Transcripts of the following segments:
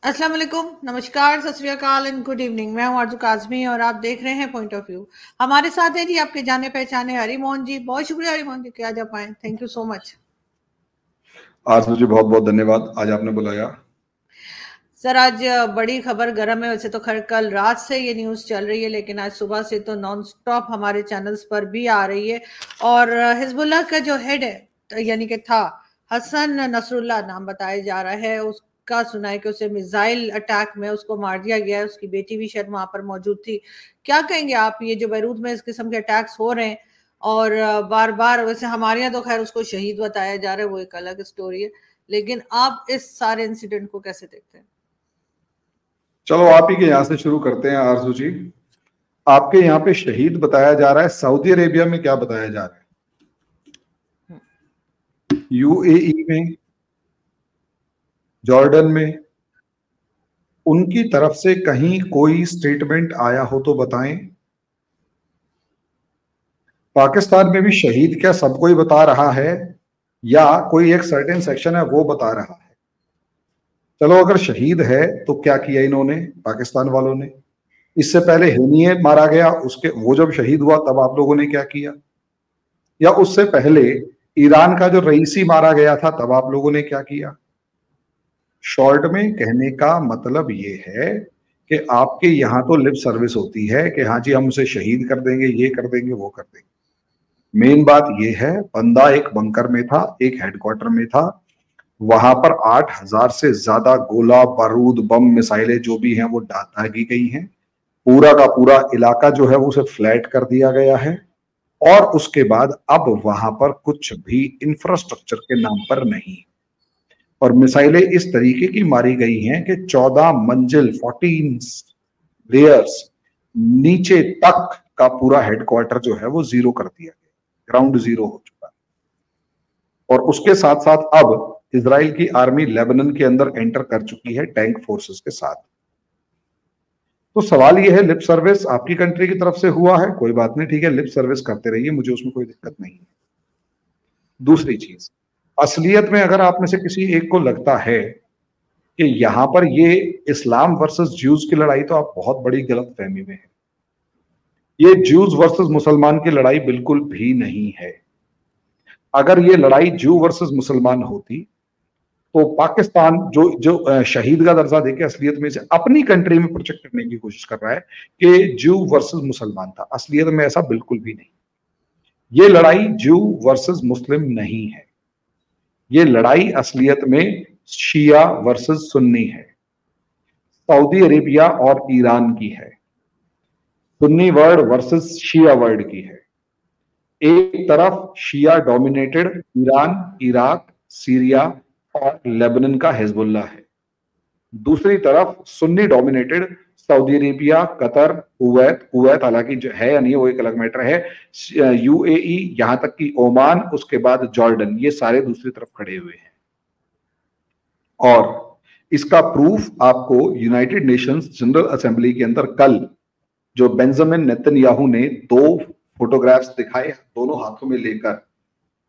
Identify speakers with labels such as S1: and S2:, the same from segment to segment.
S1: अस्सलाम वालेकुम, नमस्कार, सत श्री अकाल एंड गुड इवनिंग। मैं हूं आरजू काज़मी और आप देख रहे हैं पॉइंट ऑफ व्यू। हमारे साथ हैं जी आपके जाने पहचाने हरी मोहन जी। बहुत शुक्रिया हरी मोहन जी कि आज आप आए। Thank you so much.
S2: आज मुझे बहुत बहुत धन्यवाद, आज आपने बुलाया।
S1: सर आज बड़ी खबर गर्म है। वैसे तो खैर कल रात से ये न्यूज़ चल रही है, लेकिन आज सुबह से तो नॉन स्टॉप हमारे चैनल्स पर भी आ रही है। और हिजबुल्लाह का जो हेड है, यानी कि था हसन नसरुल्लाह नाम बताया जा रहा है, उसका सुना है कि उसे मिसाइल अटैक में उसको मार दिया गया है। उसकी बेटी भी शायद वहां पर मौजूद थी। क्या कहेंगे आप, ये जो बैरूत में इस किस्म के अटैक्स हो रहे हैं और बार बार, वैसे हमारे यहाँ तो खैर उसको शहीद बताया जा रहा है, वो एक अलग स्टोरी है, लेकिन आप इस सारे इंसिडेंट को कैसे देखते हैं?
S2: चलो आप ही के यहाँ से शुरू करते हैं आरजू जी। आपके यहाँ पे शहीद बताया जा रहा है, सऊदी अरेबिया में क्या बताया जा रहा है? यूएई में, जॉर्डन में, उनकी तरफ से कहीं कोई स्टेटमेंट आया हो तो बताएं। पाकिस्तान में भी शहीद क्या सबको ही बता रहा है या कोई एक सर्टेन सेक्शन है वो बता रहा है? चलो अगर शहीद है तो क्या किया इन्होंने, पाकिस्तान वालों ने? इससे पहले हेनिये मारा गया, उसके वो जब शहीद हुआ तब आप लोगों ने क्या किया? या उससे पहले ईरान का जो रईसी मारा गया था तब आप लोगों ने क्या किया? शॉर्ट में कहने का मतलब ये है कि आपके यहाँ तो लिप सर्विस होती है कि हाँ जी हम उसे शहीद कर देंगे, ये कर देंगे, वो कर देंगे। मेन बात ये है, बंदा एक बंकर में था, एक हेडक्वार्टर में था, वहां पर 8,000 से ज्यादा गोला बारूद बम मिसाइलें जो भी हैं वो दागी गई हैं। पूरा का पूरा इलाका जो है वो उसे फ्लैट कर दिया गया है। और उसके बाद अब वहां पर कुछ भी इंफ्रास्ट्रक्चर के नाम पर नहीं। और मिसाइलें इस तरीके की मारी गई हैं कि 14 मंजिल 14 लेयर्स नीचे तक का पूरा हेडक्वार्टर जो है वो जीरो कर दिया गया, ग्राउंड जीरो हो चुका है। और उसके साथ साथ अब इजराइल की आर्मी लेबनान के अंदर एंटर कर चुकी है टैंक फोर्सेस के साथ। तो सवाल यह है, लिप सर्विस आपकी कंट्री की तरफ से हुआ है, कोई बात नहीं, ठीक है, लिप सर्विस करते रहिए, मुझे उसमें कोई दिक्कत नहीं है। दूसरी चीज, असलियत में अगर आप में से किसी एक को लगता है कि यहां पर ये इस्लाम वर्सेस ज्यूज की लड़ाई, तो आप बहुत बड़ी गलत फहमी में है। ये ज्यूज वर्सेस मुसलमान की लड़ाई बिल्कुल भी नहीं है। अगर ये लड़ाई ज्यू वर्सेस मुसलमान होती तो पाकिस्तान जो जो शहीद का दर्जा देके असलियत में से अपनी कंट्री में प्रोजेक्ट करने की कोशिश कर रहा है कि ज्यू वर्सेस मुसलमान था, असलियत में ऐसा बिल्कुल भी नहीं। ये लड़ाई ज्यू वर्सेस मुस्लिम नहीं है, ये लड़ाई असलियत में शिया वर्सेस सुन्नी है, सऊदी अरेबिया और ईरान की है, सुन्नी वर्ल्ड वर्सेस शिया वर्ल्ड की है। एक तरफ शिया डोमिनेटेड ईरान, इराक, सीरिया और लेबनान का हिजबुल्लाह है, दूसरी तरफ Sunni dominated Saudi Arabia, Qatar, Kuwait, Kuwait हालांकि जो है या नहीं वो एक अलग मैटर है, यूएई, यहां तक कि ओमान, उसके बाद जॉर्डन, ये सारे दूसरी तरफ खड़े हुए हैं। और इसका प्रूफ आपको यूनाइटेड नेशंस जनरल असेंबली के अंदर कल जो बेंजामिन नेतन्याहू ने दो फोटोग्राफ्स दिखाए दोनों हाथों में लेकर,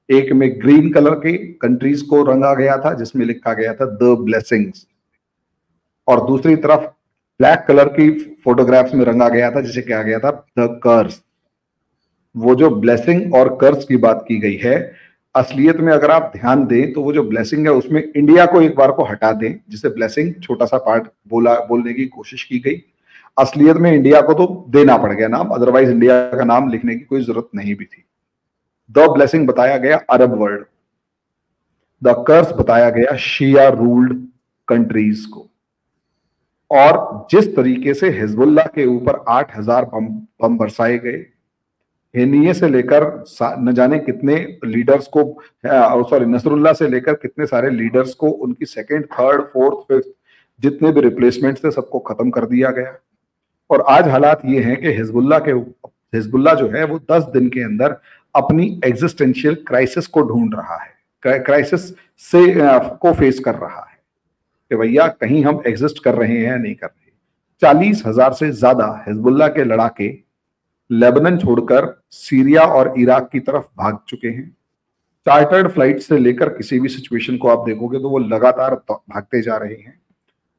S2: एक में ग्रीन कलर के कंट्रीज को रंगा गया था जिसमें लिखा गया था द ब्लेसिंग्स, और दूसरी तरफ ब्लैक कलर की फोटोग्राफ्स में रंगा गया था जिसे कहा गया था द कर्स। वो जो ब्लेसिंग और कर्स की बात की गई है, असलियत में अगर आप ध्यान दें तो वो जो ब्लेसिंग है उसमें इंडिया को एक बार को हटा दें, जिसे ब्लेसिंग छोटा सा पार्ट बोलने की कोशिश की गई, असलियत में इंडिया को तो देना पड़ गया नाम, अदरवाइज इंडिया का नाम लिखने की कोई जरूरत नहीं भी थी। द ब्लेसिंग बताया गया अरब वर्ल्ड, द कर्स बताया गया शिया रूल्ड कंट्रीज को। और जिस तरीके से हिजबुल्लाह के ऊपर 8,000 बम बरसाए गए, हेनिये से लेकर न जाने कितने लीडर्स को, सॉरी नसरुल्लाह से लेकर कितने सारे लीडर्स को, उनकी सेकंड, थर्ड, फोर्थ, फिफ्थ जितने भी रिप्लेसमेंट थे सबको खत्म कर दिया गया। और आज हालात ये हैं कि हिजबुल्लाह जो है वो 10 दिन के अंदर अपनी एग्जिस्टेंशियल क्राइसिस को ढूंढ रहा है, क्राइसिस से को फेस कर रहा है कि भैया कहीं हम एग्जिस्ट कर रहे हैं या नहीं कर रहे। 40,000 से ज्यादा हिजबुल्लाह के लड़ाके लेबनान छोड़कर सीरिया और इराक की तरफ भाग चुके हैं। चार्टर्ड फ्लाइट से लेकर किसी भी सिचुएशन को आप देखोगे तो वो लगातार भागते जा रहे हैं।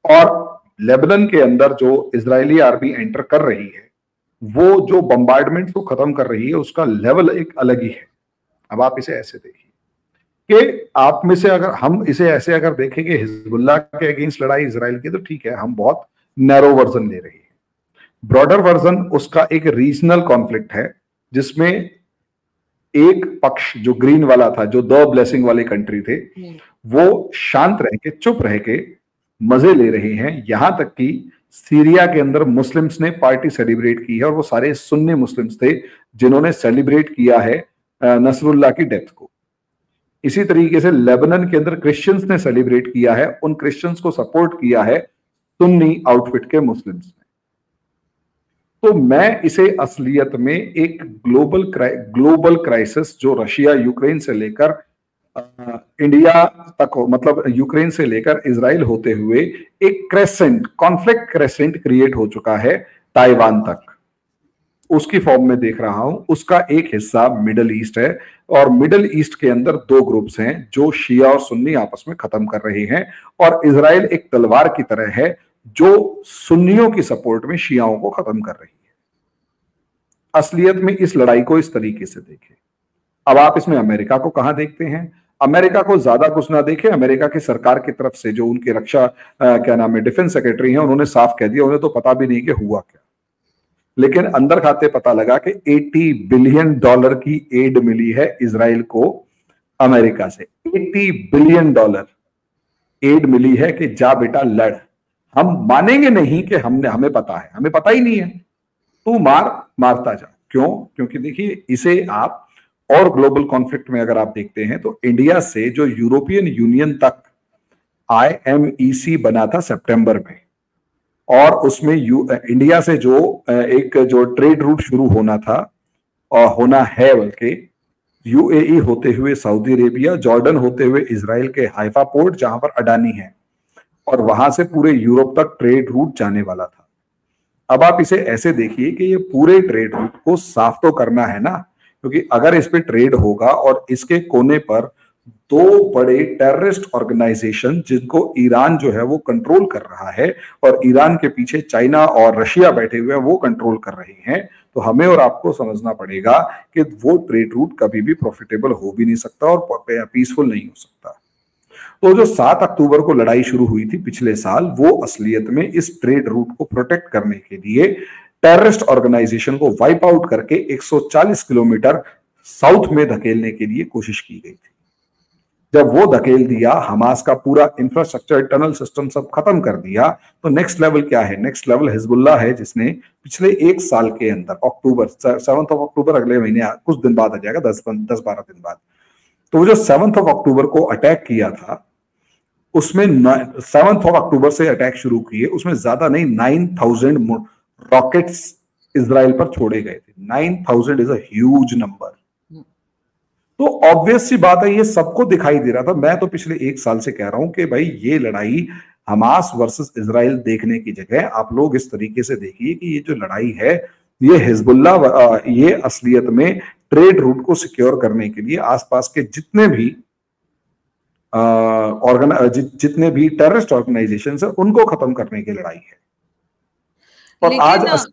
S2: और लेबनान के अंदर जो इजरायली आर्मी एंटर कर रही है, वो जो बम्बार्डमेंट को खत्म कर रही है, उसका लेवल एक अलग ही है। अब आप इसे ऐसे देखिए कि आप में से अगर हम इसे ऐसे अगर देखें कि हिजबुल्लाह के अगेंस्ट लड़ाई इजराइल की, तो ठीक है, हम बहुत नैरो वर्जन ले रहे हैं। ब्रॉडर वर्जन उसका एक रीजनल कॉन्फ्लिक्ट है, जिसमें एक पक्ष जो ग्रीन वाला था, जो द ब्लेसिंग वाले कंट्री थे, वो शांत रह के, चुप रह के मजे ले रहे हैं। यहां तक कि सीरिया के अंदर मुस्लिम्स ने पार्टी सेलिब्रेट की है, और वो सारे सुन्नी मुस्लिम्स थे जिन्होंने सेलिब्रेट किया है नसरुल्लाह की डेथ को। इसी तरीके से लेबनान के अंदर क्रिश्चियंस ने सेलिब्रेट किया है, उन क्रिश्चियंस को सपोर्ट किया है सुन्नी आउटफिट के मुस्लिम्स ने। तो मैं इसे असलियत में एक ग्लोबल क्राइसिस, जो रशिया यूक्रेन से लेकर इंडिया तक हो, मतलब यूक्रेन से लेकर इजराइल होते हुए एक कॉन्फ्लिक्ट क्रेसेंट क्रिएट हो चुका है ताइवान तक, उसकी फॉर्म में देख रहा हूं। उसका एक हिस्सा मिडल ईस्ट है, और मिडल ईस्ट के अंदर दो ग्रुप्स हैं जो शिया और सुन्नी आपस में खत्म कर रहे हैं, और इजराइल एक तलवार की तरह है जो सुन्नियों की सपोर्ट में शियाओं को खत्म कर रही है। असलियत में इस लड़ाई को इस तरीके से देखें। अब आप इसमें अमेरिका को कहां देखते हैं? अमेरिका को ज्यादा कुछ ना देखें। अमेरिका की सरकार की तरफ से जो उनके रक्षा क्या नाम है, डिफेंस सेक्रेटरी हैं, उन्होंने साफ कह दिया, उन्हें तो पता भी नहीं कि हुआ क्या। लेकिन अंदर खाते पता लगा कि $80 बिलियन की एड मिली है इजराइल को अमेरिका से। $80 बिलियन एड मिली है कि जा बेटा लड़, हम मानेंगे नहीं कि हमें पता है, हमें पता ही नहीं है, तू मारता जा। क्यों? क्योंकि देखिए, इसे आप और ग्लोबल कॉन्फ्लिक्ट में अगर आप देखते हैं तो इंडिया से जो यूरोपियन यूनियन तक IMEC बना था सितंबर में, और उसमें इंडिया से जो ट्रेड रूट शुरू होना था और होना है, बल्कि UAE होते हुए सऊदी अरेबिया, जॉर्डन होते हुए इजराइल के हाइफा पोर्ट जहां पर अडानी है, और वहां से पूरे यूरोप तक ट्रेड रूट जाने वाला था। अब आप इसे ऐसे देखिए कि ये पूरे ट्रेड रूट को साफ तो करना है ना, क्योंकि अगर इस पे ट्रेड होगा और इसके कोने पर दो बड़े टेररिस्ट ऑर्गेनाइजेशन जिनको ईरान जो है वो कंट्रोल कर रहा है, और ईरान के पीछे चाइना और रशिया बैठे हुए हैं, वो कंट्रोल कर रहे हैं, तो हमें और आपको समझना पड़ेगा कि वो ट्रेड रूट कभी भी प्रॉफिटेबल हो भी नहीं सकता और पीसफुल नहीं हो सकता। तो जो 7 अक्टूबर को लड़ाई शुरू हुई थी पिछले साल, वो असलियत में इस ट्रेड रूट को प्रोटेक्ट करने के लिए टेररिस्ट ऑर्गेनाइजेशन को वाइप आउट करके 140 किलोमीटर साउथ में धकेलने के लिए कोशिश की गई थी। जब वो धकेल दिया, हमास का पूरा इंफ्रास्ट्रक्चर, टनल सिस्टम सब खत्म कर दिया, तो नेक्स्ट लेवल क्या है? नेक्स्ट लेवल हिजबुल्लाह है, जिसने पिछले 1 साल के अंदर, 7 अक्टूबर अगले महीने कुछ दिन बाद आ जाएगा, 10-12 दिन बाद, तो वो जो 7 अक्टूबर को अटैक किया था, उसमें 7 अक्टूबर से अटैक शुरू किए, उसमें ज्यादा नहीं 9,000 रॉकेट्स इजराइल पर छोड़े गए थे। 9,000 इज अ ह्यूज नंबर। तो ऑब्वियस सी बात है, ये सबको दिखाई दे रहा था। मैं तो पिछले 1 साल से कह रहा हूं कि भाई, ये लड़ाई हमास वर्सेस इजराइल देखने की जगह आप लोग इस तरीके से देखिए कि ये जो लड़ाई है, ये हिजबुल्लाह, ये असलियत में ट्रेड रूट को सिक्योर करने के लिए आसपास के जितने भी टेररिस्ट ऑर्गेनाइजेशन है, उनको खत्म करने की लड़ाई है। और आज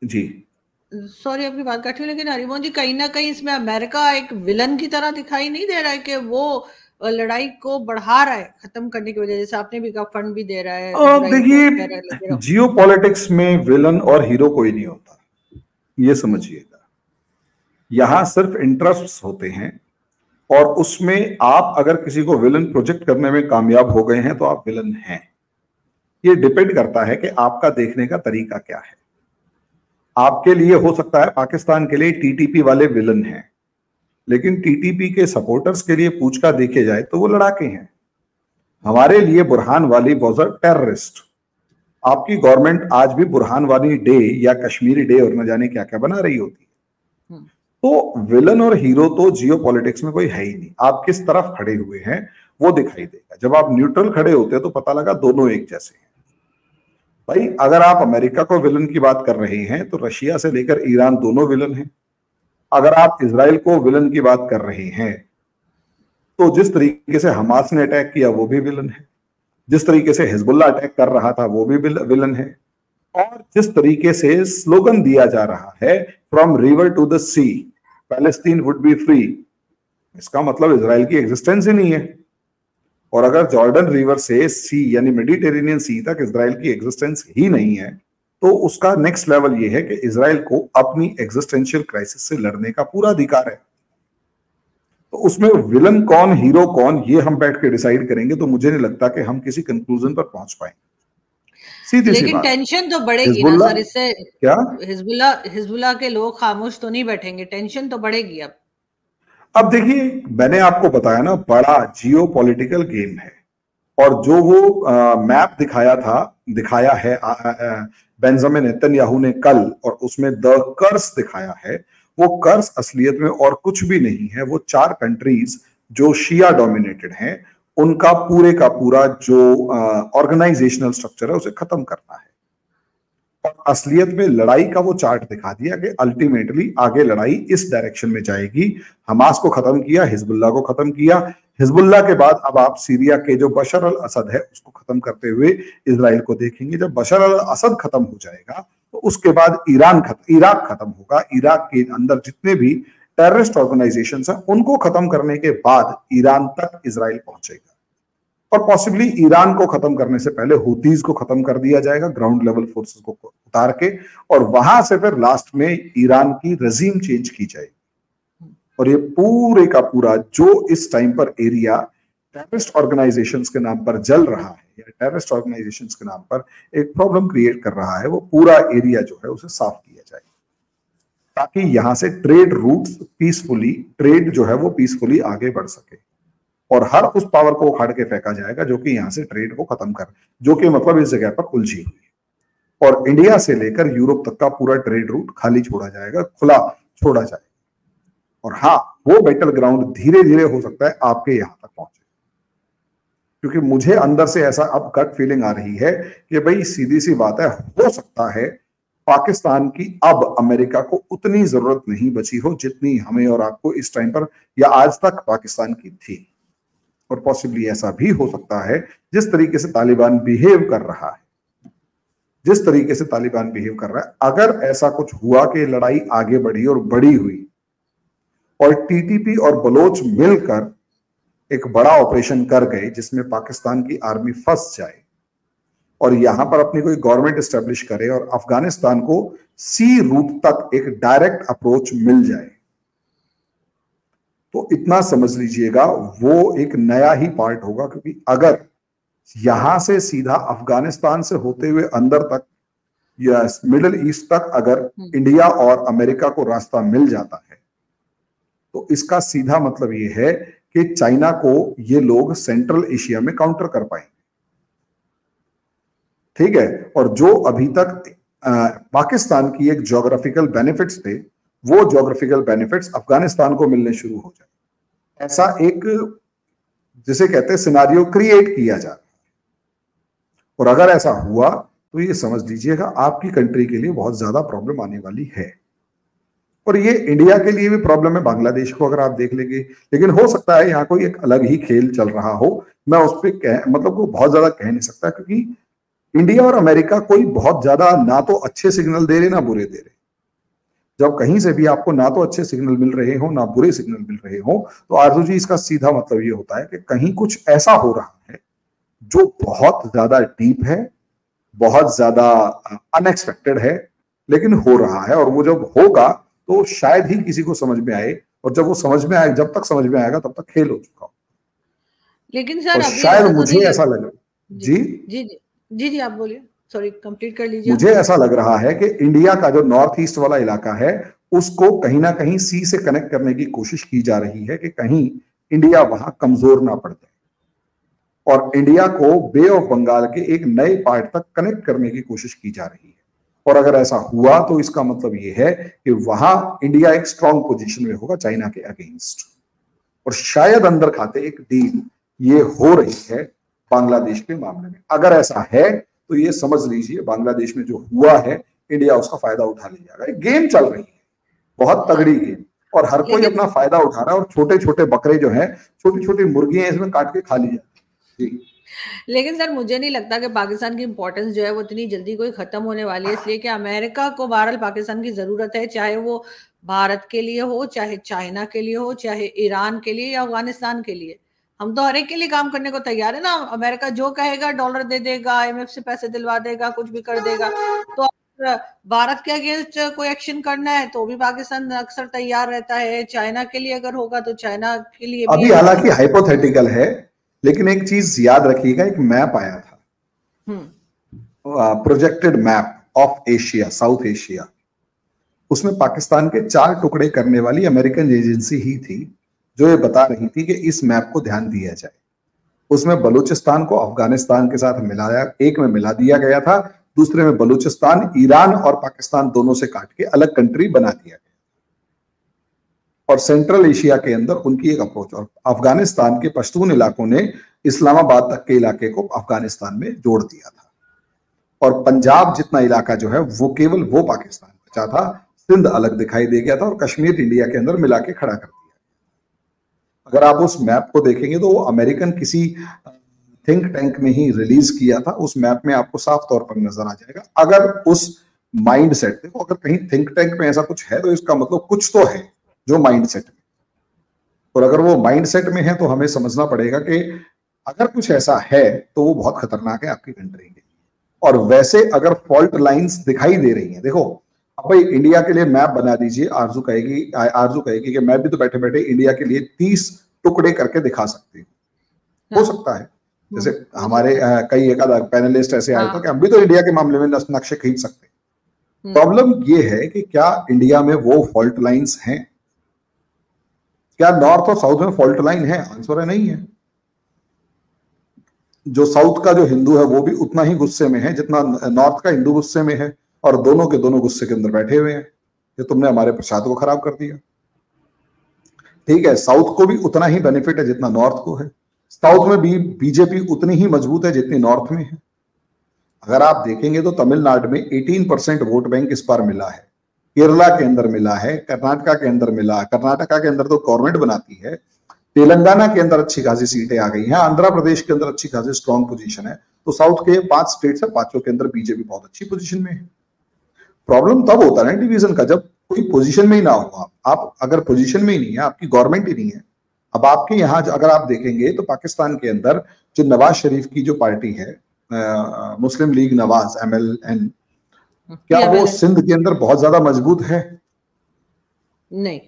S2: जी,
S1: सॉरी आपकी बात काटी, लेकिन हरिमोहन जी, कहीं ना कहीं इसमें अमेरिका एक विलन की तरह दिखाई नहीं दे रहा है कि वो लड़ाई को बढ़ा रहा है खत्म करने की वजह, जैसे आपने भी कहा फंड भी दे रहा है।
S2: देखिए, जियो पॉलिटिक्स में विलन और हीरो कोई नहीं होता, ये समझिएगा। यहां सिर्फ इंटरेस्ट्स होते हैं, और उसमें आप अगर किसी को विलन प्रोजेक्ट करने में कामयाब हो गए हैं तो आप विलन हैं। ये डिपेंड करता है कि आपका देखने का तरीका क्या है। आपके लिए हो सकता है पाकिस्तान के लिए TTP वाले विलन हैं, लेकिन TTP के सपोर्टर्स के लिए पूछ का देखे जाए तो वो लड़ाके हैं। हमारे लिए बुरहान वाली वॉज अ टेररिस्ट। आपकी गवर्नमेंट आज भी बुरहान वाली डे या कश्मीरी डे और न जाने क्या क्या बना रही होती है। तो विलन और हीरो तो जियो पॉलिटिक्स में कोई है ही नहीं। आप किस तरफ खड़े हुए हैं वो दिखाई देगा। जब आप न्यूट्रल खड़े होते हैं तो पता लगा दोनों एक जैसे हैं। भाई, अगर आप अमेरिका को विलन की बात कर रहे हैं तो रशिया से लेकर ईरान दोनों विलन हैं। अगर आप इजराइल को विलन की बात कर रहे हैं तो जिस तरीके से हमास ने अटैक किया वो भी विलन है। जिस तरीके से हिजबुल्ला अटैक कर रहा था वो भी विलन है, और जिस तरीके से स्लोगन दिया जा रहा है from river to the sea Palestine would be free, इसका मतलब इजराइल की एग्जिस्टेंस ही नहीं है। और अगर जॉर्डन रिवर से सी यानी मेडिटेरेनियन सी तक इजराइल की एग्जिस्टेंस ही नहीं है, तो उसका नेक्स्ट लेवल ये है कि इजराइल को अपनी एग्जिस्टेंशियल क्राइसिस से लड़ने का पूरा अधिकार है। तो उसमें विलन कौन हीरो कौन ये हम बैठ के डिसाइड करेंगे तो मुझे नहीं लगता कि हम किसी कंक्लूजन पर पहुंच पाएंगे।
S1: लेकिन टेंशन तो बढ़ेगी ना सर इससे। क्या हिजबुल्ला के लोग खामोश तो नहीं बैठेंगे, टेंशन तो बढ़ेगी।
S2: अब देखिए, मैंने आपको बताया ना, बड़ा जियो पॉलिटिकल गेम है, और जो वो मैप दिखाया है बेंजामिन नेतन्याहू ने कल, और उसमें द कर्स दिखाया है, वो कर्स असलियत में और कुछ भी नहीं है। वो 4 कंट्रीज जो शिया डोमिनेटेड हैं उनका पूरे का पूरा जो ऑर्गेनाइजेशनल स्ट्रक्चर है उसे खत्म करना है। और असलियत में लड़ाई का वो चार्ट दिखा दिया कि अल्टीमेटली आगे लड़ाई इस डायरेक्शन में जाएगी। हमास को खत्म किया, हिजबुल्लाह को खत्म किया, हिजबुल्लाह के बाद अब आप सीरिया के जो बशर अल असद है उसको खत्म करते हुए इजराइल को देखेंगे। जब बशर अल असद खत्म हो जाएगा तो उसके बाद इराक खत्म होगा। इराक के अंदर जितने भी टेररिस्ट ऑर्गेनाइजेशन हैं उनको खत्म करने के बाद ईरान तक इजराइल पहुंचेगा, और पॉसिबली ईरान को खत्म करने से पहले हुतीज को खत्म कर दिया जाएगा, ग्राउंड लेवल फोर्सेस को उतार के, और वहां से फिर लास्ट में ईरान की रजीम चेंज की जाएगी। और ये पूरे का पूरा जो इस टाइम पर एरिया टेररिस्ट ऑर्गेनाइजेशंस के नाम पर जल रहा है या टेररिस्ट ऑर्गेनाइजेशंस के नाम पर एक प्रॉब्लम क्रिएट कर रहा है, वो पूरा एरिया जो है उसे साफ किया जाए, ताकि यहां से ट्रेड रूट्स ट्रेड जो है वो पीसफुली आगे बढ़ सके। और हर उस पावर को उखाड़ के फेंका जाएगा जो कि यहां से ट्रेड को खत्म कर, जो कि मतलब इस जगह पर उलझी हुई है। और इंडिया से लेकर यूरोप तक का पूरा ट्रेड रूट खाली छोड़ा जाएगा, खुला छोड़ा जाएगा। और हाँ, वो बैटल ग्राउंड धीरे धीरे हो सकता है आपके यहां तक पहुंचे, क्योंकि मुझे अंदर से ऐसा अब गट फीलिंग आ रही है कि भाई सीधी सी बात है, हो सकता है पाकिस्तान की अब अमेरिका को उतनी जरूरत नहीं बची हो जितनी हमें और आपको इस टाइम पर या आज तक पाकिस्तान की थी। और पॉसिबली ऐसा भी हो सकता है जिस तरीके से तालिबान बिहेव कर रहा है, अगर ऐसा कुछ हुआ कि लड़ाई आगे बढ़ी और बड़ी हुई और टीटीपी और बलोच मिलकर एक बड़ा ऑपरेशन कर गए जिसमें पाकिस्तान की आर्मी फंस जाए और यहां पर अपनी कोई गवर्नमेंट एस्टेब्लिश करे और अफगानिस्तान को सी रूट तक एक डायरेक्ट अप्रोच मिल जाए, तो इतना समझ लीजिएगा वो एक नया ही पार्ट होगा। क्योंकि अगर यहां से सीधा अफगानिस्तान से होते हुए अंदर तक या मिडिल ईस्ट तक अगर इंडिया और अमेरिका को रास्ता मिल जाता है, तो इसका सीधा मतलब ये है कि चाइना को ये लोग सेंट्रल एशिया में काउंटर कर पाएंगे। ठीक है, और जो अभी तक पाकिस्तान की एक ज्योग्राफिकल बेनिफिट्स थे, वो ज्योग्राफिकल बेनिफिट्स अफगानिस्तान को मिलने शुरू हो जाए, ऐसा एक जिसे कहते हैं सिनारियो क्रिएट किया जा रहा है। और अगर ऐसा हुआ तो ये समझ लीजिएगा आपकी कंट्री के लिए बहुत ज्यादा प्रॉब्लम आने वाली है। और ये इंडिया के लिए भी प्रॉब्लम है, बांग्लादेश को अगर आप देख लेंगे, लेकिन हो सकता है यहाँ कोई एक अलग ही खेल चल रहा हो। मैं उस पर मतलब वो बहुत ज्यादा कह नहीं सकता, क्योंकि इंडिया और अमेरिका कोई बहुत ज्यादा ना तो अच्छे सिग्नल दे रहे ना बुरे दे रहे। जब कहीं से भी आपको ना तो अच्छे सिग्नल मिल रहे हो ना बुरे सिग्नल मिल रहे हो, तो आरजू जी इसका सीधा मतलब ये होता है कि कहीं कुछ ऐसा हो रहा है जो बहुत ज्यादा डीप है, बहुत ज्यादा अनएक्सपेक्टेड है, लेकिन हो रहा है। और वो जब होगा तो शायद ही किसी को समझ में आए, और जब वो समझ में आए, जब तक समझ में आएगा तब तक खेल हो चुका हो।
S1: लेकिन सर
S2: शायद मुझे ऐसा लगे जी
S1: जी जी जी जी आप बोलिए, सॉरी कंप्लीट कर लीजिए।
S2: मुझे ऐसा लग रहा है कि इंडिया का जो नॉर्थ ईस्ट वाला इलाका है उसको कहीं ना कहीं सी से कनेक्ट करने की कोशिश की जा रही है कि कहीं इंडिया वहां कमजोर ना पड़ जाए, और इंडिया को बे ऑफ बंगाल के एक नए पार्ट तक कनेक्ट करने की कोशिश की जा रही है। और अगर ऐसा हुआ तो इसका मतलब ये है कि वहां इंडिया एक स्ट्रॉन्ग पोजीशन में होगा चाइना के अगेंस्ट, और शायद अंदर खाते एक डील ये हो रही है बांग्लादेश के मामले में। अगर ऐसा है तो ये समझ लीजिए बांग्लादेश में जो हुआ है इंडिया उसका फायदा उठा ले जाएगा। एक गेम चल रही है, बहुत तगड़ी गेम, और हर कोई अपना फायदा उठा रहा है, और छोटे छोटे बकरे जो हैं, छोटी छोटी मुर्गियां इसमें काट के खा ली जाती है।
S1: लेकिन सर मुझे नहीं लगता कि पाकिस्तान की इंपॉर्टेंस जो है वो इतनी जल्दी कोई खत्म होने वाली है, इसलिए कि अमेरिका को बहरहाल पाकिस्तान की जरूरत है, चाहे वो भारत के लिए हो, चाहे चाइना के लिए हो, चाहे ईरान के लिए या अफगानिस्तान के लिए। हम तो हर एक के लिए काम करने को तैयार है ना। अमेरिका जो कहेगा डॉलर दे देगा, आईएमएफ से पैसे दिलवा देगा, कुछ भी कर देगा। तो अगर भारत के अगेंस्ट कोई एक्शन करना है तो भी पाकिस्तान अक्सर तैयार रहता है। चाइना के लिए अगर होगा तो चाइना के लिए भी
S2: अभी हालांकि हाइपोथेटिकल है, लेकिन एक चीज याद रखिएगा, एक मैप आया था, projected map of Asia, south Asia. उसमें पाकिस्तान के 4 टुकड़े करने वाली अमेरिकन एजेंसी ही थी जो ये बता रही थी कि इस मैप को ध्यान दिया जाए। उसमें बलूचिस्तान को अफगानिस्तान के साथ मिलाया, एक में मिला दिया गया था, दूसरे में बलूचिस्तान ईरान और पाकिस्तान दोनों से काट के अलग कंट्री बना दिया गया। और सेंट्रल एशिया के अंदर उनकी एक अप्रोच, और अफगानिस्तान के पश्तून इलाकों ने इस्लामाबाद तक के इलाके को अफगानिस्तान में जोड़ दिया था। और पंजाब जितना इलाका जो है वो केवल वो पाकिस्तान बचा था, सिंध अलग दिखाई दे गया था और कश्मीर इंडिया के अंदर मिला के खड़ा कर दिया। अगर आप उस मैप को देखेंगे तो वो अमेरिकन किसी थिंक टैंक में ही रिलीज किया था। उस मैप में आपको साफ तौर पर नजर आ जाएगा। अगर उस माइंड सेट, देखो अगर कहीं थिंक टैंक में ऐसा कुछ है तो इसका मतलब कुछ तो है जो माइंड सेट में, और अगर वो माइंड सेट में है तो हमें समझना पड़ेगा कि अगर कुछ ऐसा है तो वो बहुत खतरनाक है आपकी कंट्री के लिए। और वैसे अगर फॉल्ट लाइंस दिखाई दे रही हैं, देखो अब भाई इंडिया के लिए मैप बना दीजिए, आरजू कहेगी कि मैं भी तो बैठे बैठे इंडिया के लिए 30 टुकड़े करके दिखा सकती हूँ। हो सकता है, जैसे हमारे कई एक आध पैनलिस्ट ऐसे आए थे कि हम भी तो इंडिया के मामले में नक्शे खींच सकते हैं। प्रॉब्लम ये है कि क्या इंडिया में वो फॉल्ट लाइंस हैं? क्या नॉर्थ और साउथ में फॉल्ट लाइन है? आंसर है नहीं है। जो साउथ का जो हिंदू है वो भी उतना ही गुस्से में है जितना नॉर्थ का हिंदू गुस्से में है, और दोनों के दोनों गुस्से के अंदर बैठे हुए हैं कि तुमने हमारे प्रसाद को खराब कर दिया। ठीक है, साउथ को भी उतना ही बेनिफिट है जितना नॉर्थ को है। साउथ में भी बीजेपी उतनी ही मजबूत है जितनी नॉर्थ में है। अगर आप देखेंगे तो तमिलनाडु में 18% वोट बैंक इस बार मिला है, केरला के अंदर मिला है, कर्नाटका के अंदर मिला, कर्नाटका के अंदर तो गवर्नमेंट बनाती है, तेलंगाना के अंदर अच्छी खासी सीटें आ गई हैं, आंध्र प्रदेश के अंदर अच्छी खासी स्ट्रॉन्ग पोजीशन है। तो साउथ के 5 स्टेट्स है, 5 के अंदर बीजेपी बहुत अच्छी पोजीशन में है। प्रॉब्लम तब होता है डिवीजन का जब कोई पोजीशन में ही ना हो। आप अगर पोजीशन में ही नहीं है, आपकी गवर्नमेंट ही नहीं है। अब आपके यहाँ अगर आप देखेंगे तो पाकिस्तान के अंदर जो नवाज शरीफ की जो पार्टी है, मुस्लिम लीग नवाज, MLN, क्या वो सिंध के अंदर बहुत ज्यादा मजबूत है? नहीं।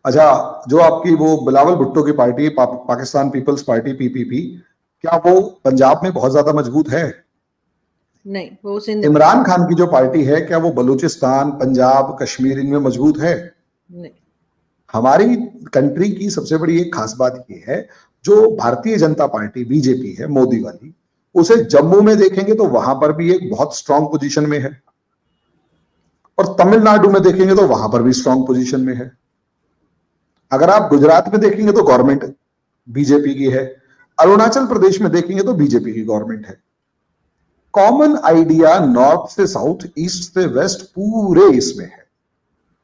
S2: अच्छा, जो आपकी वो बिलावल भुट्टो की party Pakistan Peoples Party PPP, क्या वो पंजाब में बहुत ज्यादा मजबूत है?
S1: नहीं। वो सिंध।
S2: इमरान खान की जो पार्टी है, क्या वो बलूचिस्तान, पंजाब, कश्मीर इनमें मजबूत है?
S1: नहीं।
S2: हमारी कंट्री की सबसे बड़ी एक खास बात यह है, जो भारतीय जनता पार्टी BJP है मोदी वाली, उसे जम्मू में देखेंगे तो वहां पर भी एक बहुत स्ट्रांग पोजीशन में है, और तमिलनाडु में देखेंगे तो वहां पर भी स्ट्रांग पोजीशन में है। अगर आप गुजरात में देखेंगे तो गवर्नमेंट BJP की है, अरुणाचल प्रदेश में देखेंगे तो BJP की गवर्नमेंट है। कॉमन आइडिया नॉर्थ से साउथ, ईस्ट से वेस्ट पूरे इसमें है।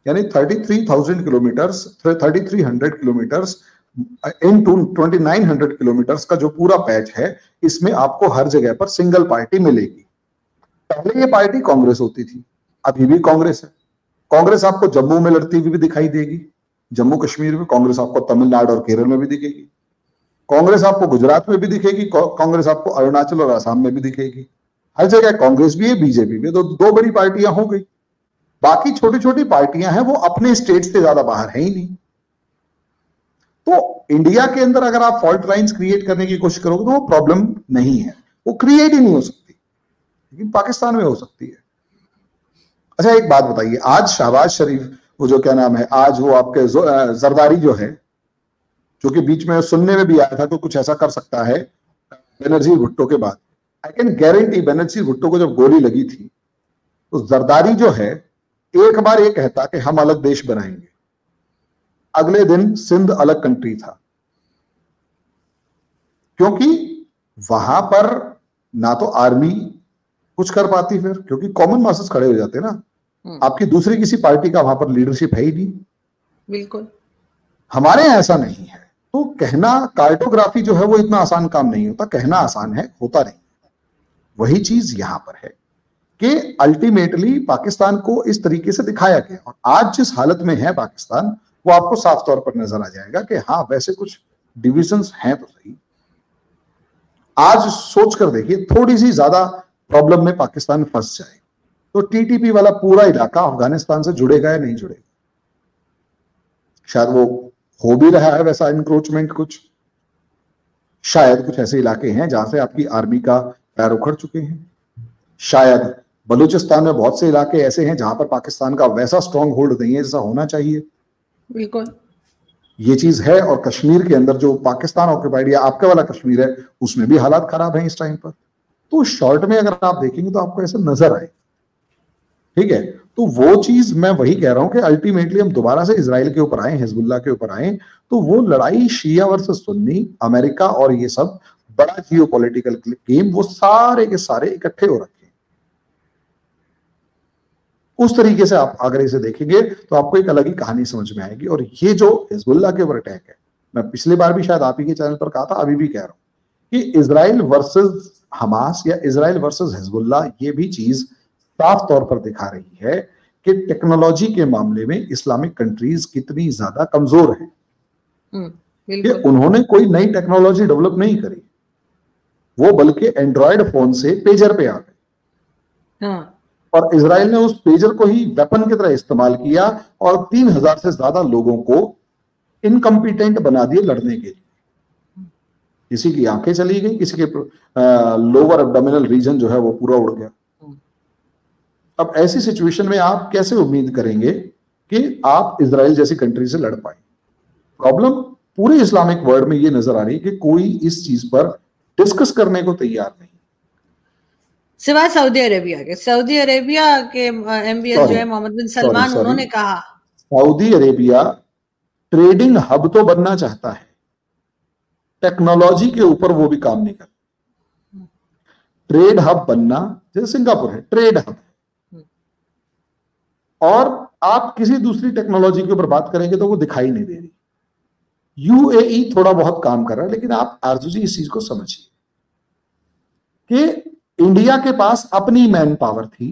S2: यानी 33,000 किलोमीटर्स, 3300 किलोमीटर्स इन 2900 किलोमीटर्स का जो पूरा पैच है, इसमें आपको हर जगह पर सिंगल पार्टी मिलेगी। पहले ये पार्टी कांग्रेस होती थी, अभी भी कांग्रेस है। कांग्रेस आपको जम्मू में लड़ती हुई भी दिखाई देगी, जम्मू कश्मीर में। कांग्रेस आपको तमिलनाडु और केरल में भी दिखेगी, कांग्रेस आपको गुजरात में भी दिखेगी, कांग्रेस आपको अरुणाचल और आसाम में भी दिखेगी। हर जगह कांग्रेस भी है, BJP भी। तो 2 बड़ी पार्टियां हो गई। बाकी छोटी छोटी पार्टियां हैं, वो अपने स्टेट से ज्यादा बाहर है ही नहीं। तो इंडिया के अंदर अगर आप फॉल्ट लाइंस क्रिएट करने की कोशिश करोगे तो वो प्रॉब्लम नहीं है, वो क्रिएट ही नहीं हो सकती, लेकिन पाकिस्तान में हो सकती है। अच्छा, एक बात बताइए, आज शहबाज शरीफ, वो जो क्या नाम है, आज वो आपके जरदारी जो है, जो कि बीच में सुनने में भी आया था तो कुछ ऐसा कर सकता है बनर्जी भुट्टो के बाद। I can guarantee, Banerjee Bhutto को जब गोली लगी थी तो जरदारी जो है एक बार ये कहता कि हम अलग देश बनाएंगे, अगले दिन सिंध अलग कंट्री था। क्योंकि वहां पर ना तो आर्मी कुछ कर पाती, फिर क्योंकि कॉमन मासेस खड़े हो जाते ना, आपकी दूसरी किसी पार्टी का वहां पर लीडरशिप है ही नहीं।
S1: बिल्कुल।
S2: हमारे यहां ऐसा नहीं है। तो कहना कार्टोग्राफी जो है वो इतना आसान काम नहीं होता, कहना आसान है, होता नहीं। वही चीज यहां पर है कि अल्टीमेटली पाकिस्तान को इस तरीके से दिखाया गया, और आज जिस हालत में है पाकिस्तान वो आपको साफ तौर पर नजर आ जाएगा कि हाँ वैसे कुछ डिविजन्स हैं तो सही। आज सोच कर देखिए, थोड़ी सी ज्यादा प्रॉब्लम में पाकिस्तान फंस जाए तो टीटीपी वाला पूरा इलाका अफगानिस्तान से जुड़ेगा या नहीं जुड़ेगा? शायद वो हो भी रहा है वैसा इंक्रोचमेंट, कुछ शायद कुछ ऐसे इलाके हैं जहां से आपकी आर्मी का पैर उखड़ चुके हैं। शायद बलूचिस्तान में बहुत से इलाके ऐसे हैं जहां पर पाकिस्तान का वैसा स्ट्रॉन्ग होल्ड नहीं है जैसा होना चाहिए।
S1: बिल्कुल
S2: ये चीज है। और कश्मीर के अंदर जो पाकिस्तान ऑक्यूपाइड या आपका वाला कश्मीर है उसमें भी हालात खराब हैं इस टाइम पर। तो शॉर्ट में अगर आप देखेंगे तो आपको ऐसा नजर आए, ठीक है। तो वो चीज मैं वही कह रहा हूं कि अल्टीमेटली हम दोबारा से इजराइल के ऊपर आए, हिजबुल्लाह के ऊपर आए, तो वो लड़ाई शिया वर्सेस सुन्नी, अमेरिका और ये सब बड़ा जियोपॉलिटिकल गेम, वो सारे के सारे इकट्ठे हो रखे हैं। उस तरीके से आप अगर इसे देखेंगे तो आपको एक अलग ही कहानी समझ में आएगी। और ये जो हिजबुल्लाह के ऊपर अटैक है, मैं पिछली बार भी शायद आप ही के चैनल पर कहा था, अभी भी कह रहा हूं कि इजराइल वर्सेस हमास या इजराइल वर्सेस हिजबुल्लाह, ये भी चीज साफ तौर पर दिखा रही है कि टेक्नोलॉजी के मामले में इस्लामिक कंट्रीज कितनी ज्यादा कमजोर है। कि उन्होंने कोई नई टेक्नोलॉजी डेवलप नहीं करी, वो बल्कि एंड्रॉयड फोन से पेजर पे आ गए। और इजराइल ने उस पेजर को ही वेपन की तरह इस्तेमाल किया और 3000 से ज्यादा लोगों को इनकम्पिटेंट बना दिए लड़ने के लिए। किसी की आंखें चली गई, किसी के लोअर एब्डोमिनल रीजन जो है वो पूरा उड़ गया। अब ऐसी सिचुएशन में आप कैसे उम्मीद करेंगे कि आप इजराइल जैसी कंट्री से लड़ पाए? प्रॉब्लम पूरे इस्लामिक वर्ल्ड में ये नजर आ रही है कि कोई इस चीज पर डिस्कस करने को तैयार नहीं,
S1: सिवाय सऊदी अरेबिया के। सऊदी अरेबिया के एमबीएस जो है मोहम्मद बिन सलमान, उन्होंने कहा
S2: सऊदी अरेबिया ट्रेडिंग हब तो बनना चाहता है, टेक्नोलॉजी के ऊपर वो भी काम नहीं करता। ट्रेड हब बनना, जैसे सिंगापुर है ट्रेड हब, और आप किसी दूसरी टेक्नोलॉजी के ऊपर बात करेंगे तो वो दिखाई नहीं दे रही। यूएई थोड़ा बहुत काम कर रहा है, लेकिन आप आरजू इस चीज को समझिए कि इंडिया के पास अपनी मैन पावर थी।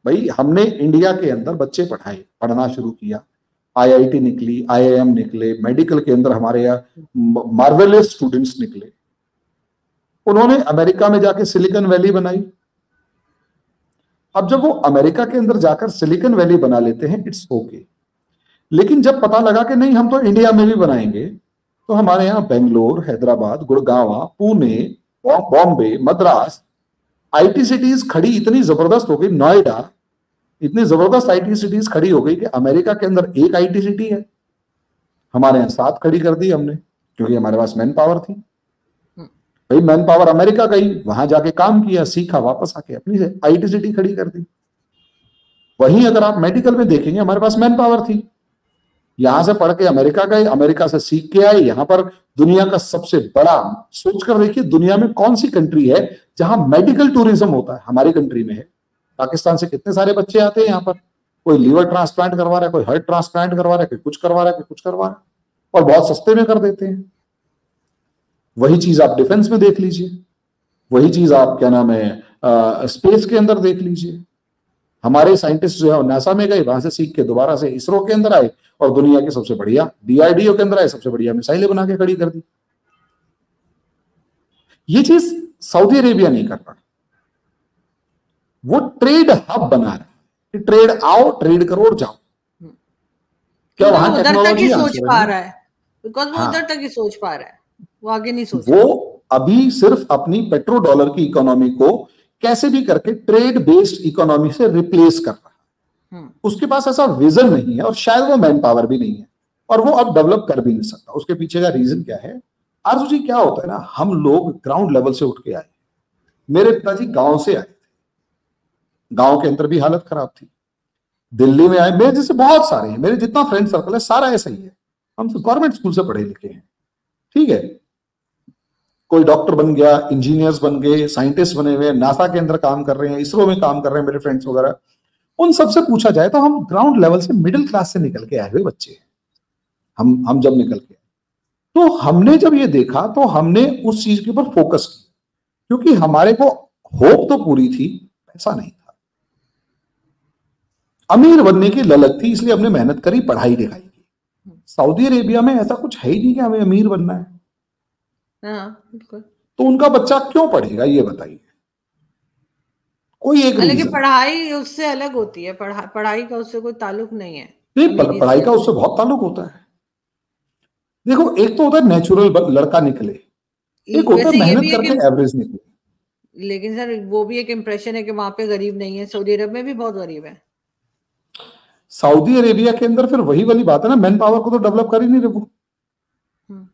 S2: भाई हमने इंडिया के अंदर बच्चे पढ़ाए, पढ़ना शुरू किया, आईआईटी निकली, आईआईएम निकले, मेडिकल के अंदर हमारे यहाँ मार्वेलस स्टूडेंट्स निकले। उन्होंने अमेरिका में जाके सिलिकॉन वैली बनाई। अब जब वो अमेरिका के अंदर जाकर सिलिकॉन वैली बना लेते हैं, इट्स ओके, लेकिन जब पता लगा कि नहीं हम तो इंडिया में भी बनाएंगे, तो हमारे यहाँ बेंगलोर, हैदराबाद, गुड़गांव, पुणे, बॉम्बे, मद्रास, आईटी सिटीज खड़ी इतनी जबरदस्त हो गई, नोएडा, इतनी जबरदस्त आईटी सिटीज खड़ी हो गई कि अमेरिका के अंदर एक आईटी सिटी है, हमारे यहाँ 7 खड़ी कर दी हमने, क्योंकि हमारे पास मैन पावर थी। भाई मैन पावर अमेरिका गई, वहां जाके काम किया, सीखा, वापस आके अपनी आईटी सिटी खड़ी कर दी। वहीं अगर आप मेडिकल में देखेंगे, हमारे पास मैन पावर थी, यहां से पढ़ के अमेरिका गए, अमेरिका से सीख के आए, यहां पर दुनिया का सबसे बड़ा, सोचकर देखिए दुनिया में कौन सी कंट्री है जहां मेडिकल टूरिज्म होता है? हमारी कंट्री में है। पाकिस्तान से कितने सारे बच्चे आते हैं यहाँ पर, कोई लीवर ट्रांसप्लांट करवा रहा है, कोई हार्ट ट्रांसप्लांट करवा रहा है, कोई कुछ करवा रहा है, कोई कुछ करवा रहा है, और बहुत सस्ते में कर देते हैं। वही चीज आप डिफेंस में देख लीजिए, वही चीज आप क्या नाम है स्पेस के अंदर देख लीजिए। हमारे साइंटिस्ट जो है नासा में गए, वहां से सीख के दोबारा से इसरो के अंदर आए और दुनिया के सबसे बढ़िया डीआरडीओ के अंदर आए, सबसे बढ़िया मिसाइलें बना के खड़ी कर दी। ये चीज सऊदी अरेबिया नहीं कर रहा, वो ट्रेड हब बना रहा है। ट्रेड आओ, ट्रेड करो और जाओ। क्या वहां
S1: उधर तक ही सोच पा रहा है? बिकॉज वो उधर तक ही सोच पा रहा है, वो आगे नहीं सोच।
S2: वो अभी सिर्फ अपनी पेट्रो डॉलर की इकोनॉमी को कैसे भी करके ट्रेड बेस्ड इकोनॉमी से रिप्लेस कर रहा है। उसके पास ऐसा विजन नहीं है और शायद वो मैन पावर भी नहीं है, और वो अब डेवलप कर भी नहीं सकता। उसके पीछे का रीजन क्या है? आरजू जी, क्या होता है ना, हम लोग ग्राउंड लेवल से उठ के आए। मेरे पिताजी गांव से आए थे, गांव के अंदर भी हालत खराब थी। दिल्ली में आए, मेरे जैसे बहुत सारे हैं, मेरे जितना फ्रेंड सर्कल है सारा ऐसा ही है। हम गवर्नमेंट स्कूल से पढ़े लिखे हैं, ठीक है। कोई डॉक्टर बन गया, इंजीनियर्स बन गए, साइंटिस्ट बने हुए, नासा के अंदर काम कर रहे हैं, इसरो में काम कर रहे हैं मेरे फ्रेंड्स वगैरह। उन सबसे पूछा जाए तो हम ग्राउंड लेवल से, मिडिल क्लास से निकल के आए हुए बच्चे हैं। हम जब निकल के, तो हमने जब ये देखा तो हमने उस चीज के ऊपर फोकस किया, क्योंकि हमारे को होप तो पूरी थी, पैसा नहीं था। अमीर बनने की ललक थी, इसलिए हमने मेहनत करी, पढ़ाई लिखाई की। सऊदी अरेबिया में ऐसा कुछ है ही नहीं कि हमें अमीर बनना है।
S1: हाँ बिल्कुल।
S2: तो उनका बच्चा क्यों पढ़ेगा, ये बताइए। कोई एक
S1: हालांकि
S2: रीजन
S1: पढ़ाई उससे अलग होती है, पढ़ाई का उससे कोई ताल्लुक नहीं है
S2: नहीं,
S1: अमीरी
S2: पढ़ाई
S1: से।
S2: का उससे बहुत ताल्लुक होता है। देखो, एक तो होता है नेचुरल लड़का निकले, एक होता है
S1: वैसे ये
S2: मेहनत
S1: भी है
S2: करके
S1: कि,
S2: एवरेज निकले।
S1: लेकिन सर वो भी एक इम्प्रेशन है कि वहां पे गरीब नहीं है, सऊदी अरब में भी बहुत गरीब है।
S2: सऊदी अरेबिया के अंदर फिर वही वाली बात है ना, मैन पावर को तो डेवलप कर ही नहीं रहे वो।
S1: हम्म।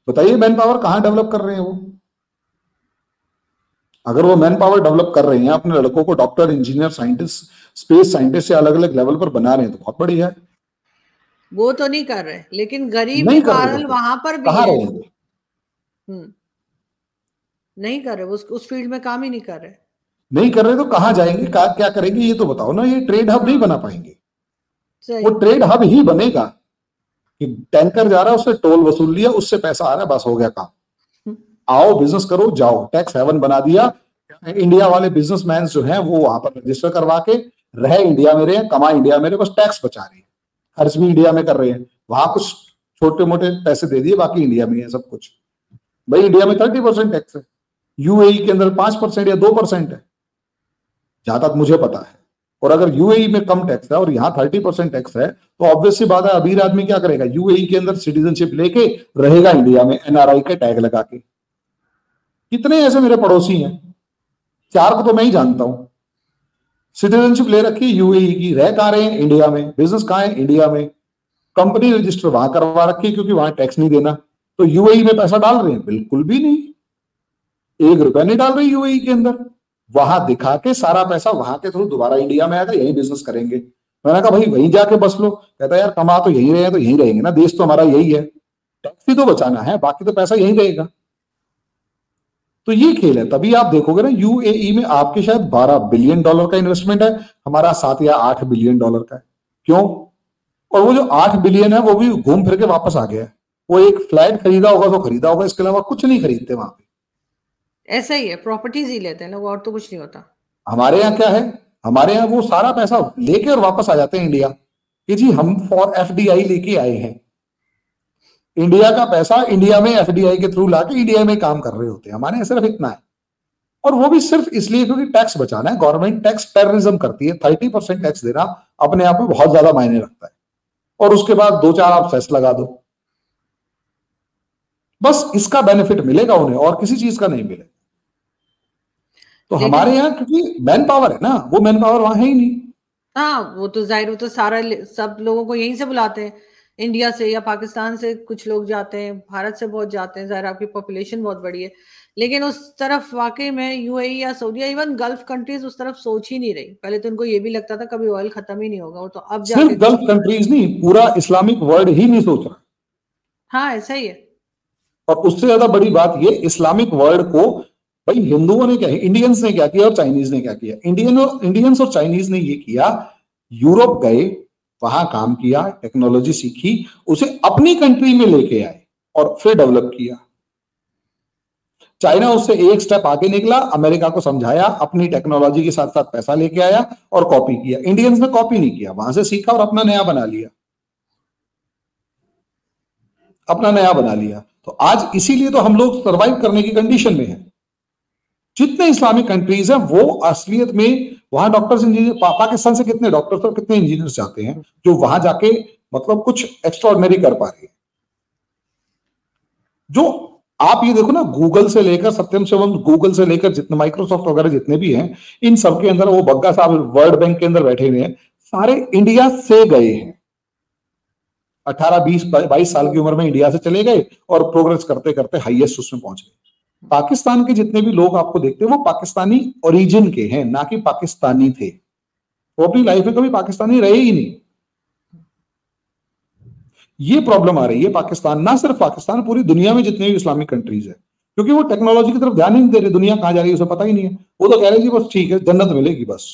S2: बताइए मैन पावर कहां डेवलप कर रहे हैं वो। अगर वो मैन पावर डेवलप कर रहे हैं, अपने लड़कों को doctor, engineer, scientist, space scientist से अलग अलग लेवल पर बना रहे हैं, तो बहुत बढ़िया है।
S1: वो तो नहीं कर रहे, लेकिन गरीबी
S2: नहीं कर रहे तो
S1: बहरहाल
S2: फिर
S1: वहां पर भी
S2: कहाँ
S1: है।
S2: रहेंगे।
S1: हम्म। नहीं कर रहे, उस फील्ड में काम ही नहीं कर रहे।
S2: नहीं कर रहे तो कहां जाएंगे, क्या करेंगे, ये तो बताओ ना। ये ट्रेड हब नहीं
S1: हाँ
S2: बना पाएंगे।
S1: सही।
S2: वो ट्रेड हब ही बनेगा कि टैंकर जा रहा है, उससे टोल वसूल लिया, उससे पैसा आ रहा है, बस हो गया काम।
S1: हम्म।
S2: आओ बिजनेस करो, जाओ, टैक्स हेवन बना दिया। इंडिया वाले बिजनेसमैन जो हैं वो वहां पर रजिस्टर करवा के रहे इंडिया में रहे, कमा इंडिया में रहे, बस टैक्स बचा रहे हैं, खर्च भी इंडिया में कर रहे हैं। वहां कुछ छोटे मोटे पैसे दे दिए, बाकी इंडिया में है सब कुछ। भाई इंडिया में 30% टैक्स है, यूएई के अंदर 5% या 2% है, जहां तक मुझे पता है। और अगर यूएई में कम टैक्स है और यहाँ 30% टैक्स है, तो ऑब्वियस सी बात है, अमीर आदमी क्या करेगा, यूएई के अंदर सिटीजनशिप लेके रहेगा इंडिया में, एनआरआई के टैग लगा के। कितने ऐसे मेरे पड़ोसी हैं, 4 को तो मैं ही जानता हूं, सिटीजनशिप ले रखी यूएई की, रह कहां रहे हैं, इंडिया में, बिजनेस कहां है, इंडिया में, कंपनी रजिस्टर वहां करवा रखी है, क्योंकि वहां टैक्स नहीं देना। तो यूएई में पैसा डाल रहे हैं, बिल्कुल भी नहीं, 1 रुपया नहीं डाल रहे यूएई के अंदर। वहां दिखा के सारा पैसा वहां के थ्रू दोबारा इंडिया में आएगा, यही बिजनेस करेंगे। मैंने कहा भाई वहीं जाके बस लो। कहता है यार कमा तो यहीं रहे हैं, तो यहीं रहेंगे ना, देश तो हमारा यही है, टैक्स ही तो बचाना है, बाकी तो पैसा यहीं रहेगा। तो ये खेल है। तभी आप देखोगे ना, यूएई में आपके शायद $12 बिलियन का इन्वेस्टमेंट है, हमारा 7 या 8 बिलियन का है। क्यों? और वो जो 8 बिलियन है वो भी घूम फिर के वापस आ गया है। वो एक फ्लैट खरीदा होगा तो खरीदा होगा, इसके अलावा कुछ नहीं खरीदते वहां पे।
S1: ऐसा ही है, प्रॉपर्टीज ही लेते हैं लोग, और तो कुछ नहीं होता।
S2: हमारे यहाँ क्या है, हमारे यहाँ वो सारा पैसा लेके और वापस आ जाते हैं इंडिया, कि जी हम फॉर एफडीआई लेके आए हैं। इंडिया का पैसा इंडिया में एफडीआई के थ्रू लाके इंडिया में काम कर रहे होते हैं। हमारे यहाँ सिर्फ इतना है, और वो भी सिर्फ इसलिए क्योंकि टैक्स बचाना है। गवर्नमेंट टैक्स टेररिज्म करती है, 30% टैक्स देना अपने आप में बहुत ज्यादा मायने रखता है, और उसके बाद 2-4 आप सेस लगा दो, बस इसका बेनिफिट मिलेगा उन्हें, और किसी चीज का नहीं मिलेगा। तो हमारे यहाँ क्योंकि मैन पावर है ना, वो मैन पावर वहां है ही नहीं।
S1: हाँ वो तो जाहिर, वो तो सारा सब लोगों को यहीं से बुलाते हैं, इंडिया से या पाकिस्तान से कुछ लोग जाते हैं, भारत से बहुत जाते हैं, जाहिर आपकी पॉपुलेशन बहुत बड़ी है। लेकिन उस तरफ वाकई में यूएई या सऊदीया, इवन गल्फ कंट्रीज उस तरफ सोच ही नहीं रही। पहले तो उनको ये भी लगता था कभी ऑयल खत्म ही नहीं होगा, वो तो अब
S2: सिर्फ
S1: जाके
S2: गल्फ कंट्रीज नहीं, पूरा इस्लामिक वर्ल्ड ही नहीं सोच रहा।
S1: हाँ ऐसा ही है।
S2: और उससे ज्यादा बड़ी बात ये, इस्लामिक वर्ल्ड को भाई हिंदुओं ने क्या, इंडियंस ने क्या किया और चाइनीज ने क्या किया। इंडियंस और चाइनीज ने ये किया, यूरोप गए, वहां काम किया, टेक्नोलॉजी सीखी, उसे अपनी कंट्री में लेके आए और फिर डेवलप किया। चाइना उससे एक स्टेप आगे निकला, अमेरिका को समझाया, अपनी टेक्नोलॉजी के साथ साथ पैसा लेके आया और कॉपी किया। इंडियंस ने कॉपी नहीं किया, वहां से सीखा और अपना नया बना लिया, अपना नया बना लिया। तो आज इसीलिए तो हम लोग सरवाइव करने की कंडीशन में हैं। जितने इस्लामिक कंट्रीज हैं वो असलियत में वहां डॉक्टर्स, इंजीनियर, पाकिस्तान से कितने डॉक्टर्स और कितने इंजीनियर्स जाते हैं जो वहां जाके मतलब कुछ एक्स्ट्राऑर्डिनरी कर पा रहे हैं। जो आप ये देखो ना, गूगल से लेकर सत्यम शिवम, गूगल से लेकर जितने माइक्रोसॉफ्ट वगैरह जितने भी हैं, इन सबके अंदर वो बग्गा साहब वर्ल्ड बैंक के अंदर बैठे हुए हैं, सारे इंडिया से गए हैं। 18-20-22 साल की उम्र में इंडिया से चले गए और प्रोग्रेस करते करते हाईएस्ट उसमें पहुंच गए। पाकिस्तान के जितने भी लोग आपको देखते हैं वो पाकिस्तानी ओरिजिन के हैं, ना कि पाकिस्तानी थे। वो अपनी लाइफ में कभी पाकिस्तानी रहे ही नहीं। ये प्रॉब्लम आ रही है पाकिस्तान, ना सिर्फ पाकिस्तान, पूरी दुनिया में जितने भी इस्लामिक कंट्रीज है, क्योंकि वो टेक्नोलॉजी की तरफ ध्यान ही नहीं दे रहे। दुनिया कहां जा रही है उसे पता ही नहीं है। वो तो कह रहे जी बस ठीक है, जन्नत मिलेगी बस।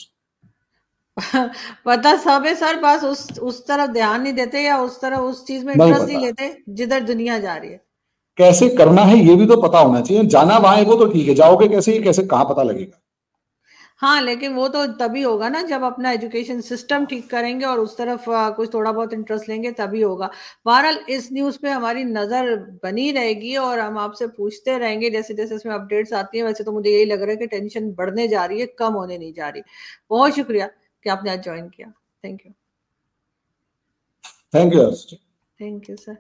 S1: पता सब है सर, बस उस तरफ ध्यान नहीं देते या उस तरफ उस चीज में
S2: नहीं
S1: इंटरेस्ट नहीं
S2: पता
S1: लेते जिधर दुनिया जा रही है।
S2: कैसे करना है ये भी तो पता होना चाहिए। जाना वहां है वो तो ठीक है, जाओगे कैसे, ये कैसे कहाँ पता लगेगा।
S1: हाँ, लेकिन वो तो तभी होगा ना जब अपना एजुकेशन सिस्टम ठीक करेंगे और उस तरफ कुछ थोड़ा बहुत इंटरेस्ट लेंगे, तभी होगा। बहरहाल इस न्यूज पे हमारी नजर बनी रहेगी और हम आपसे पूछते रहेंगे जैसे जैसे इसमें अपडेट्स आती हैं। वैसे तो मुझे यही लग रहा है कि टेंशन बढ़ने जा रही है, कम होने नहीं जा रही। बहुत शुक्रिया कि आपने आज ज्वाइन किया। Thank you.
S2: Thank you.
S1: Thank you sir.